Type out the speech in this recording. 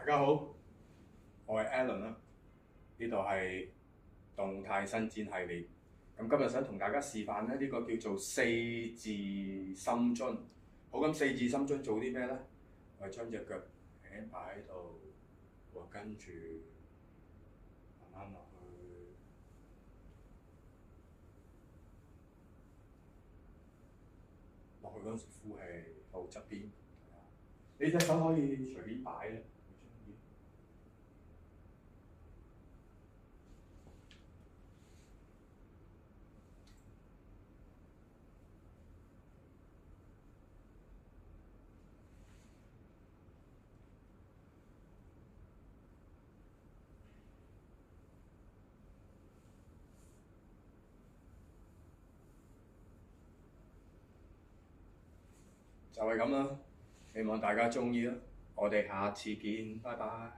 大家好，我係 Alan 啦，呢度係動態伸展系列。咁今日想同大家示範咧，呢個叫做四字深蹲。好，咁四字深蹲做啲咩咧？我係將隻腳輕輕擺喺度，跟住慢慢落去，落去嗰陣時呼氣，到側邊。你隻手可以隨便擺咧。就係咁啦，希望大家鍾意啦。我哋下次見，拜拜。